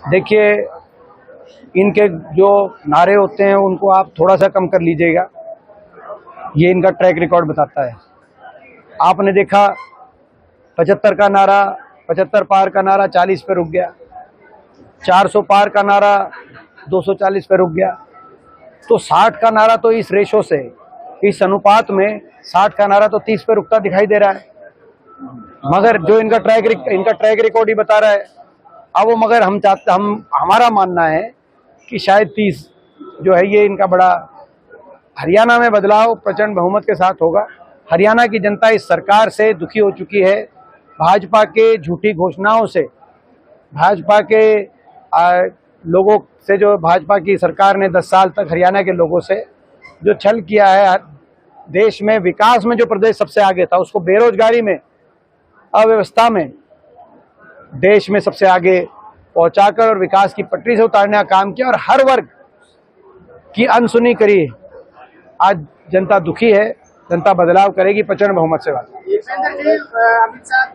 देखिए, इनके जो नारे होते हैं उनको आप थोड़ा सा कम कर लीजिएगा, ये इनका ट्रैक रिकॉर्ड बताता है। आपने देखा 75 का नारा, 75 पार का नारा 40 पे रुक गया, 400 पार का नारा 240 पे रुक गया। तो 60 का नारा तो इस रेशो से, इस अनुपात में 60 का नारा तो 30 पे रुकता दिखाई दे रहा है, मगर जो इनका ट्रैक रिकॉर्ड ही बता रहा है। अब वो मगर हमारा मानना है कि शायद 30 जो है ये इनका बड़ा, हरियाणा में बदलाव प्रचंड बहुमत के साथ होगा। हरियाणा की जनता इस सरकार से दुखी हो चुकी है, भाजपा के झूठी घोषणाओं से, भाजपा के लोगों से, जो भाजपा की सरकार ने 10 साल तक हरियाणा के लोगों से जो छल किया है। देश में विकास में जो प्रदेश सबसे आगे था, उसको बेरोजगारी में, अव्यवस्था में देश में सबसे आगे पहुंचाकर और विकास की पटरी से उतारने का काम किया और हर वर्ग की अनसुनी करी। आज जनता दुखी है, जनता बदलाव करेगी प्रचंड बहुमत से। अमित शाह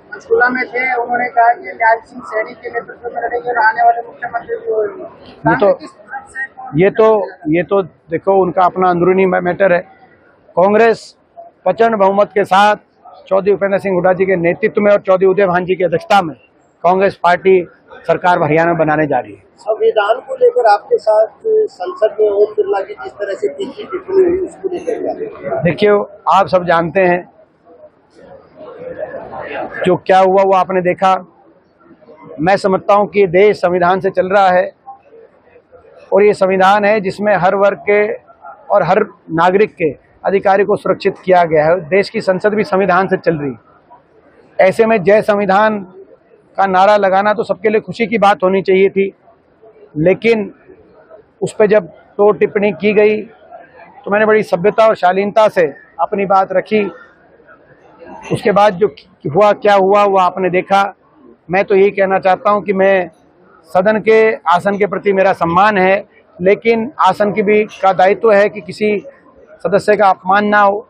पंचकुला में थे, उन्होंने कहा कि न्याय सिंह सैनी के नेतृत्व में लड़ेंगे और आने वाले मुख्यमंत्री भी होंगे। ये तो देखो, उनका अपना अंदरूनी मैटर है। कांग्रेस प्रचंड बहुमत के साथ चौधरी उपेंद्र सिंह हुड्डा जी के नेतृत्व में और चौधरी उदय भान जी की अध्यक्षता में कांग्रेस पार्टी सरकार हरियाणा में बनाने जा रही है। संविधान को लेकर आपके साथ संसद में ओम बिरला की जिस तरह से तीखी टिप्पणी हुई, उसको लेकर देखिए, आप सब जानते हैं जो क्या हुआ वो आपने देखा। मैं समझता हूं कि देश संविधान से चल रहा है और ये संविधान है जिसमें हर वर्ग के और हर नागरिक के अधिकारी को सुरक्षित किया गया है। देश की संसद भी संविधान से चल रही है। ऐसे में जय संविधान का नारा लगाना तो सबके लिए खुशी की बात होनी चाहिए थी, लेकिन उस पर जब तो टिप्पणी की गई तो मैंने बड़ी सभ्यता और शालीनता से अपनी बात रखी। उसके बाद जो हुआ, क्या हुआ, वो आपने देखा। मैं तो यही कहना चाहता हूं कि मैं सदन के आसन के प्रति मेरा सम्मान है, लेकिन आसन की भी का दायित्व है कि किसी सदस्य का अपमान ना हो,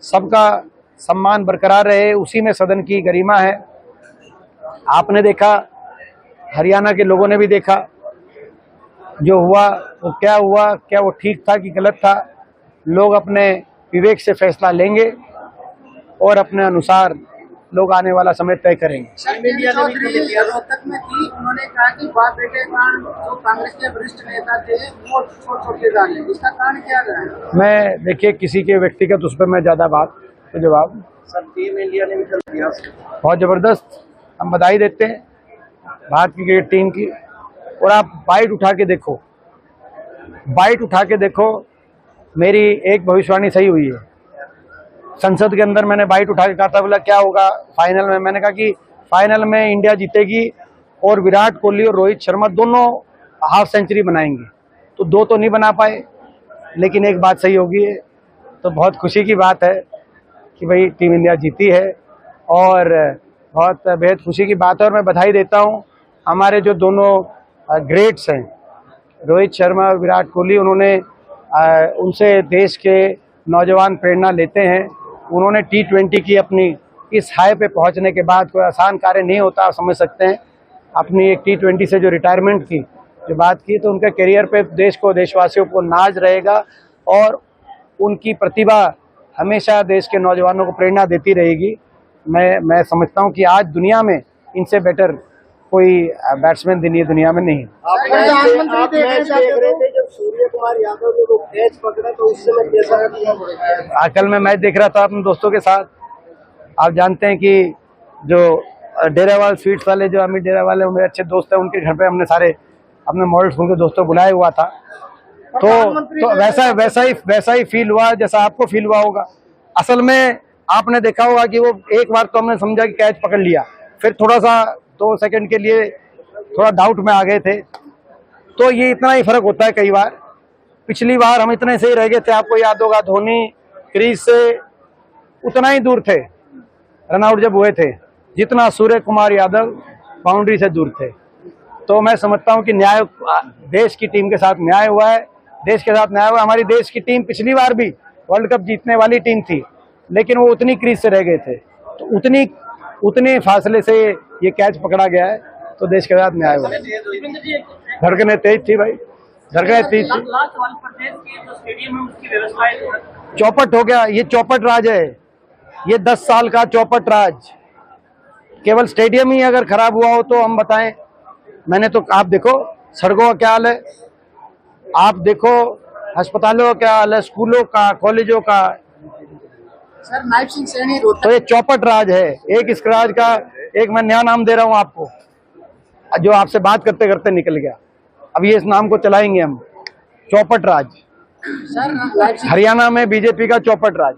सबका सम्मान बरकरार रहे, उसी में सदन की गरिमा है। आपने देखा, हरियाणा के लोगों ने भी देखा जो हुआ वो क्या हुआ, क्या वो ठीक था कि गलत था। लोग अपने विवेक से फैसला लेंगे और अपने अनुसार लोग आने वाला समय तय करेंगे। रोहतक में थी, उन्होंने कहा कि बाप बेटे जो कांग्रेस के वरिष्ठ नेता थे वो छोड़ के डाले, इसका कारण क्या रहा? मैं देखिए, किसी के व्यक्तिगत उस पर मैं ज्यादा बात तो जवाब। सर, टीम इंडिया ने भी कर दिया बहुत जबरदस्त, हम बधाई देते हैं भारत की क्रिकेट टीम की। और आप बाइट उठा के देखो, बाइट उठा के देखो, मेरी एक भविष्यवाणी सही हुई है। संसद के अंदर मैंने बाइट उठा के कहा था, बोला क्या होगा फाइनल में। मैंने कहा कि फाइनल में इंडिया जीतेगी और विराट कोहली और रोहित शर्मा दोनों हाफ सेंचुरी बनाएंगे। तो 2 तो नहीं बना पाए, लेकिन एक बात सही होगी। तो बहुत खुशी की बात है कि भाई टीम इंडिया जीती है और बहुत बेहद खुशी की बात है। और मैं बधाई देता हूँ हमारे जो दोनों ग्रेट्स हैं, रोहित शर्मा और विराट कोहली, उन्होंने उनसे देश के नौजवान प्रेरणा लेते हैं। उन्होंने T20 की अपनी इस हाई पे पहुंचने के बाद, कोई आसान कार्य नहीं होता, आप समझ सकते हैं। अपनी एक T20 से जो रिटायरमेंट की जो बात की, तो उनके करियर पे देश को, देशवासियों को नाज रहेगा और उनकी प्रतिभा हमेशा देश के नौजवानों को प्रेरणा देती रहेगी। मैं समझता हूं कि आज दुनिया में इनसे बेटर कोई बैट्समैन दुनिया में नहीं है। सूर्य कुमार यादव ने वो कैच पकड़ा, तो उससे मैं कैसा, कल मैं मैच देख रहा था अपने दोस्तों के साथ। आप जानते हैं कि जो डेरावाल स्वीट्स वाले, जो अमित डेरावाल है, मेरे अच्छे दोस्त हैं, उनके घर पे हमने सारे अपने मॉडल स्कूल के दोस्तों बुलाया हुआ था। तो वैसा ही फील हुआ जैसा आपको फील हुआ होगा। असल में आपने देखा होगा कि वो एक बार तो हमने समझा कि कैच पकड़ लिया, फिर थोड़ा सा 2 सेकंड के लिए थोड़ा डाउट में आ गए थे। तो ये इतना ही फर्क होता है कई बार। पिछली बार हम इतने से ही रह गए थे, आपको याद होगा, धोनी क्रीज से उतना ही दूर थे रनआउट जब हुए थे जितना सूर्य कुमार यादव बाउंड्री से दूर थे। तो मैं समझता हूं कि न्याय देश की टीम के साथ न्याय हुआ है, देश के साथ न्याय हुआ। हमारी देश की टीम पिछली बार भी वर्ल्ड कप जीतने वाली टीम थी, लेकिन वो उतनी क्रीज से रह गए थे, तो उतने फासले से ये कैच पकड़ा गया है। तो देश के बाद में आए हुए। दीपेंद्र जी, धड़कनें तेज थी भाई, धड़कनें तेज थी। लास्ट सवाल, प्रदेश के जो स्टेडियम है उसकी व्यवस्था है, चौपट हो गया, ये चौपट राज है, ये 10 साल का चौपट राज। केवल स्टेडियम ही अगर खराब हुआ हो तो हम बताएं। मैंने तो, आप देखो सड़कों का क्या हाल है, आप देखो अस्पतालों का क्या हाल है, स्कूलों का, कॉलेजों का। सर नायब सिंह सैनी रोहतक तो ये चौपट राज है। एक इस राज का एक मैं नया नाम दे रहा हूं आपको, जो आपसे बात करते करते निकल गया। अब ये इस नाम को चलाएंगे हम, चौपट राज। सर नायब सिंह हरियाणा में बीजेपी का चौपट राज।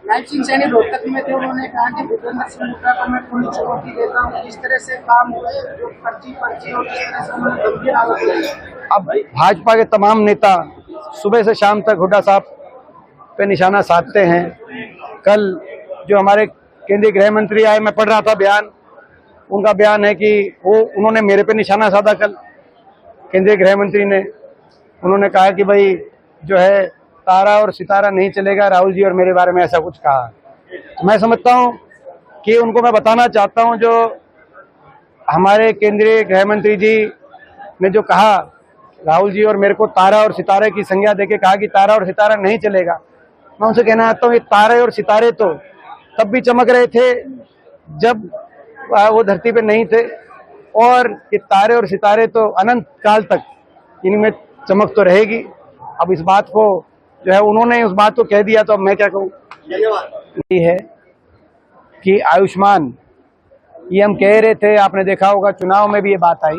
सैनी रोहतक में थे, उन्होंने कहा कि भूपेंद्र सिंह हुड्डा को मैं पूरी चुनौती देता हूँ, जिस तरह से काम हुए, जो पर्ची और जिस तरह से उन्होंने गंभीर आरोप लगाए। अब भाजपा के तमाम नेता सुबह से शाम तक हुड्डा साहब पे निशाना साधते हैं। कल जो हमारे केंद्रीय गृह मंत्री आए, मैं पढ़ रहा था बयान, उनका बयान है कि उन्होंने मेरे पे निशाना साधा। कल केंद्रीय गृह मंत्री ने, उन्होंने कहा कि भाई जो है तारा और सितारा नहीं चलेगा, राहुल जी और मेरे बारे में ऐसा कुछ कहा। तो मैं समझता हूं कि उनको मैं बताना चाहता हूं, जो हमारे केंद्रीय गृह मंत्री जी ने जो कहा राहुल जी और मेरे को तारा और सितारे की संज्ञा देके कहा कि तारा और सितारा नहीं चलेगा, मैं उनसे कहना चाहता हूँ ये तारे और सितारे तो तब भी चमक रहे थे जब वो धरती पे नहीं थे, और ये तारे और सितारे तो अनंत काल तक इनमें चमक तो रहेगी। अब इस बात को जो है उन्होंने उस बात को कह दिया, तो अब मैं क्या कहूँ। ये है कि आयुष्मान, ये हम कह रहे थे, आपने देखा होगा चुनाव में भी ये बात आई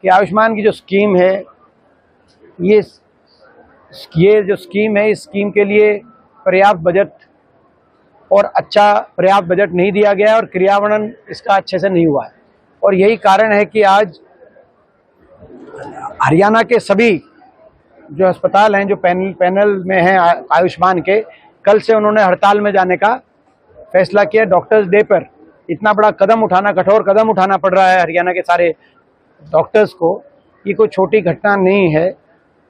कि आयुष्मान की जो स्कीम है, ये जो स्कीम है, इस स्कीम के लिए पर्याप्त बजट और अच्छा पर्याप्त बजट नहीं दिया गया है और क्रियान्वयन इसका अच्छे से नहीं हुआ है। और यही कारण है कि आज हरियाणा के सभी जो अस्पताल हैं, जो पैनल में हैं आयुष्मान के, कल से उन्होंने हड़ताल में जाने का फैसला किया। डॉक्टर्स डे पर इतना बड़ा कदम उठाना, कठोर कदम उठाना पड़ रहा है हरियाणा के सारे डॉक्टर्स को, ये कोई छोटी घटना नहीं है।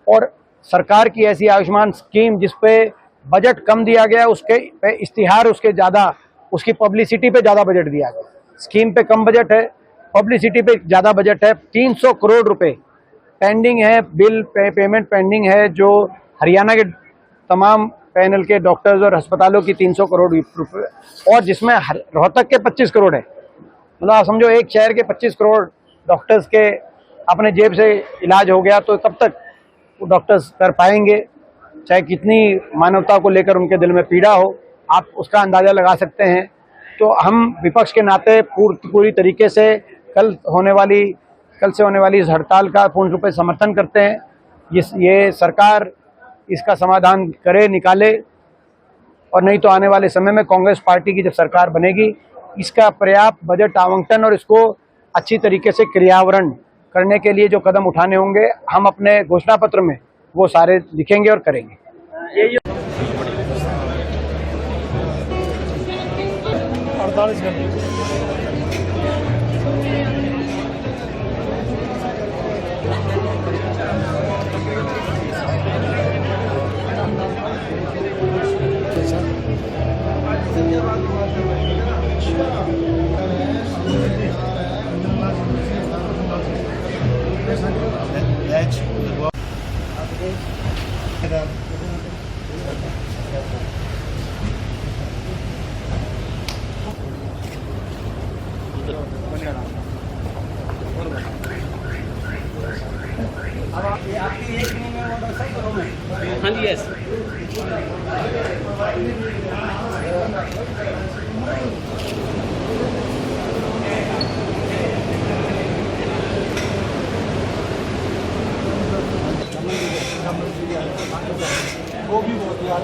और सरकार की ऐसी आयुष्मान स्कीम जिस पे बजट कम दिया गया, उसके पे इश्तिहार उसके ज़्यादा, उसकी पब्लिसिटी पे ज़्यादा बजट दिया गया। स्कीम पे कम बजट है, पब्लिसिटी पे ज़्यादा बजट है। 300 करोड़ रुपए पेंडिंग है, बिल पेमेंट पेंडिंग है, जो हरियाणा के तमाम पैनल के डॉक्टर्स और अस्पतालों की 300 करोड़ रुपए, और जिसमें रोहतक के 25 करोड़ है। मतलब आप समझो एक शहर के 25 करोड़ डॉक्टर्स के अपने जेब से इलाज हो गया, तो तब तक वो डॉक्टर्स कर पाएंगे, चाहे कितनी मानवता को लेकर उनके दिल में पीड़ा हो, आप उसका अंदाज़ा लगा सकते हैं। तो हम विपक्ष के नाते पूरी तरीके से कल से होने वाली इस हड़ताल का पूर्ण रूप से समर्थन करते हैं। ये सरकार इसका समाधान करे, निकाले, और नहीं तो आने वाले समय में कांग्रेस पार्टी की जब सरकार बनेगी, इसका पर्याप्त बजट आवंटन और इसको अच्छी तरीके से क्रियान्वयन करने के लिए जो कदम उठाने होंगे, हम अपने घोषणा पत्र में वो सारे लिखेंगे और करेंगे। ये 48 घंटे हाँ जी, यस। वो भी बहुत याद